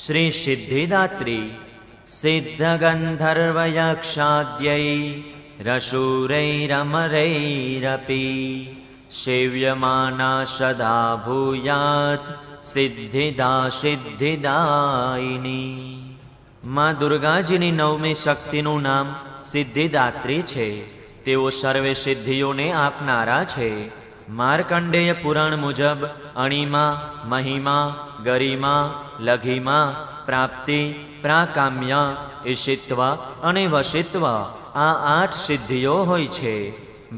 શ્રી સિદ્ધિદાત્રી સિદ્ધગંધર્વયક્ષાદ્यै રશૂરૈરમરૈરપી સેવ્યમાના સદા ભૂયાત સિદ્ધિદા સિદ્ધિદાયિની। માં દુર્ગાજીની નવમી શક્તિનું નામ સિદ્ધિદાત્રી છે। તેઓ સર્વે સિદ્ધિઓને આપનારા છે। માર્કંડેય પુરાણ મુજબ અણિમા, મહિમા, ગરિમા, લઘિમા, પ્રાપ્તિ, પ્રાકામ્ય, ઈશિત્વ અને વશિત્વ આ 8 સિદ્ધિઓ હોય છે।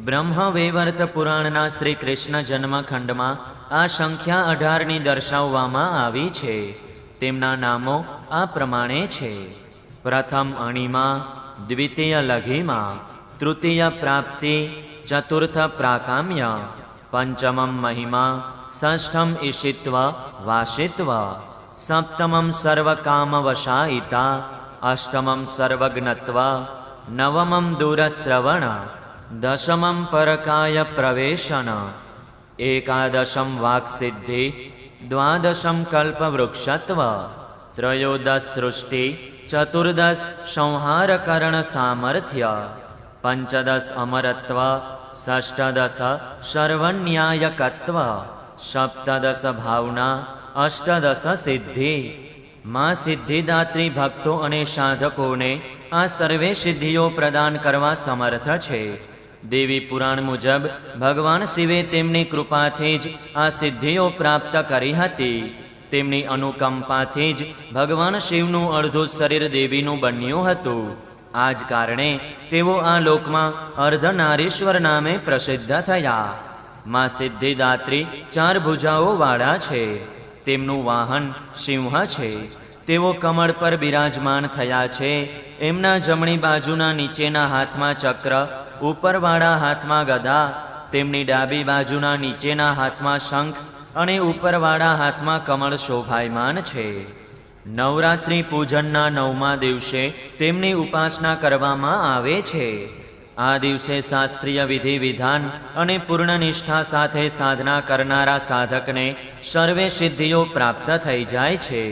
બ્રહ્મવૈવર્ત પુરાણના શ્રી કૃષ્ણ જન્મખંડમાં આ સંખ્યા 18ની દર્શાવવામાં આવી છે। તેમના નામો આ પ્રમાણે છે: પ્રથમ અણિમા, દ્વિતીય લઘિમા, તૃતીય પ્રાપ્તિ, ચતુર્થ પ્રાકામ્ય, પંચમમ મહિમા, ષષ્ઠમ ઈશિત્વ વાશિત્વ, સપ્તમમ સર્વકામવશાયિતા, અષ્ટમમ સર્વજ્ઞત્વ, નવમમ દૂરશ્રવણ, દશમમ પરકાય પ્રવેશન, એકાદશમ વાક્સિદ્ધિ, દ્વાદશમ કલ્પવૃક્ષત્વ, ત્રયોદશ સૃષ્ટિ, ચતુર્દશ સંહારકરણ સામર્થ્ય, પંચદશ અમરત્વ, ષષ્ઠદશ સર્વન્યાયકત્વ, સપ્તદશ ભાવના, અષ્ટદશ સિદ્ધિ। માં સિદ્ધિદાત્રી ભક્તો અને સાધકોને આ સર્વે સિદ્ધિઓ પ્રદાન કરવા સમર્થ છે। દેવી પુરાણ મુજબ ભગવાન શિવે તેમની કૃપાથી જ આ સિદ્ધિઓ પ્રાપ્ત કરી હતી। તેમની અનુકંપાથી જ ભગવાન શિવનું અડધું શરીર દેવીનું બન્યું હતું। આ જ કારણે તેઓ આ લોકમાં અર્ધનારીશ્વર નામે પ્રસિદ્ધ થયા। માં સિદ્ધિદાત્રી 4 ભુજાઓ વાળા છે। તેમનું વાહન સિંહ છે। તેઓ કમળ પર બિરાજમાન થયા છે। એમના જમણી બાજુના નીચેના હાથમાં ચક્ર, ઉપરવાળા હાથમાં ગદા, તેમની ડાબી બાજુના નીચેના હાથમાં શંખ અને ઉપરવાળા હાથમાં કમળ શોભાયમાન છે। નવરાત્રિ પૂજનના 9મા દિવસે તેમની ઉપાસના કરવામાં આવે છે। આ દિવસે શાસ્ત્રીય વિધિ વિધાન અને પૂર્ણ નિષ્ઠા સાથે સાધના કરનારા સાધકને સર્વે સિદ્ધિઓ પ્રાપ્ત થઈ જાય છે।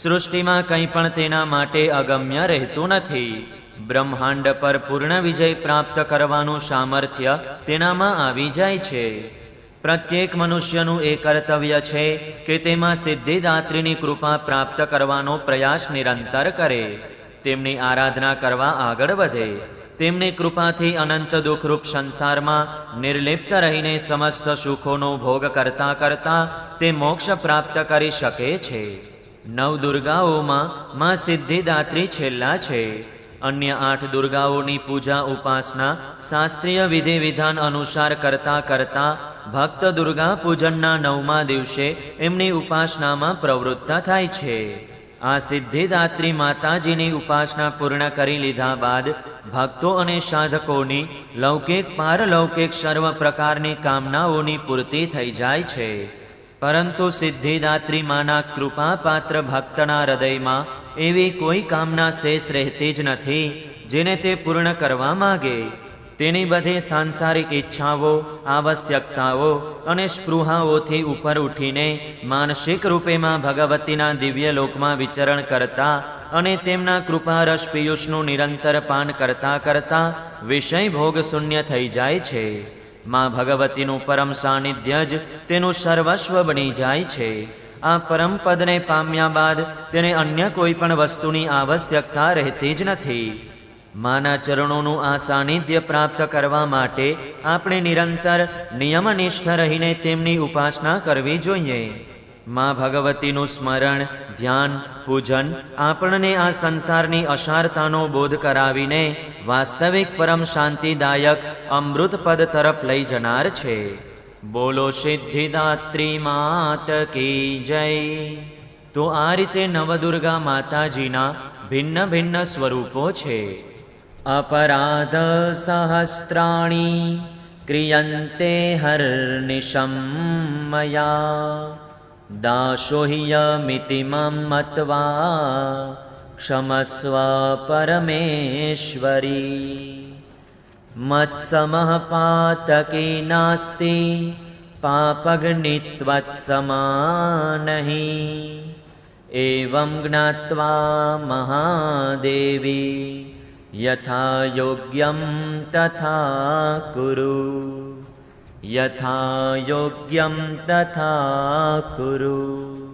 સૃષ્ટિમાં કંઈ પણ તેના માટે અગમ્ય રહેતું નથી। બ્રહ્માંડ પર પૂર્ણ વિજય પ્રાપ્ત કરવાનું સામર્થ્ય તેનામાં આવી જાય છે। પ્રત્યેક મનુષ્યનું એ કર્તવ્ય છે કે તેમાં સિદ્ધિદાત્રીની કૃપા પ્રાપ્ત કરવાનો પ્રયાસ નિરંતર કરે, તેમની આરાધના કરવા આગળ વધે। તેમની કૃપાથી અનંત દુઃખરૂપ સંસારમાં નિર્લિપ્ત રહીને સમસ્ત સુખોનો ભોગ કરતા કરતા તે મોક્ષ પ્રાપ્ત કરી શકે છે। નવદુર્ગાઓમાં માં સિદ્ધિદાત્રી છેલ્લા છે। અન્ય 8 દુર્ગાઓની પૂજા ઉપાસના શાસ્ત્રીય વિધિ વિધાન અનુસાર કરતા કરતા ભક્ત દુર્ગા પૂજનના 9મા દિવસે એમની ઉપાસનામાં પ્રવૃત્ત થાય છે। આ સિદ્ધિદાત્રી માતાજીની ઉપાસના પૂર્ણ કરી લીધા બાદ ભક્તો અને સાધકોની લૌકિક પારલૌકિક સર્વ પ્રકારની કામનાઓની પૂર્તિ થઈ જાય છે। પરંતુ સિદ્ધિદાત્રી માના કૃપાપાત્ર ભક્તના હૃદયમાં એવી કોઈ કામના શેષ રહેતી જ નથી જેને તે પૂર્ણ કરવા માગે। તેની બધી સાંસારિક ઈચ્છાઓ, આવશ્યકતાઓ અને સ્પૃહાઓથી ઉપર ઉઠીને માનસિક રૂપેમાં ભગવતીના દિવ્ય લોકમાં વિચરણ કરતા અને તેમના કૃપારસ પિયુષનું નિરંતર પાન કરતા કરતા વિષય ભોગ શૂન્ય થઈ જાય છે। માં ભગવતીનું પરમ સાનિધ્ય જ તેનું સર્વસ્વ બની જાય છે। આ પરમ પદને પામ્યા બાદ તેને અન્ય કોઈ પણ વસ્તુની આવશ્યકતા રહેતી જ નથી। માના ચરણોનું આ સાનિધ્ય પ્રાપ્ત કરવા માટે આપણે નિરંતર નિયમનિષ્ઠ રહીને તેમની ઉપાસના કરવી જોઈએ। માં ભગવતીનું સ્મરણ, ધ્યાન, પૂજન આપણને આ સંસારની અસારતાનો બોધ કરાવીને વાસ્તવિક પરમ શાંતિદાયક અમૃત પદ તરફ લઈ જનાર છે। બોલો સિદ્ધિદાત્રી માત કી જય। તો આ રીતે નવદુર્ગા માતાજીના ભિન્ન ભિન્ન સ્વરૂપો છે। अपराध सहस्राणि क्रियन्ते हर्निशं मया दासो ह्यमिति मम मत्वा क्षमस्व परमेश्वरी। मत्समः पातकी नास्ति पापग्नित्वत्समानहि एवं ज्ञात्वा महादेवी यथा योग्यं तथा कुरु, यथा योग्यं तथा कुरु।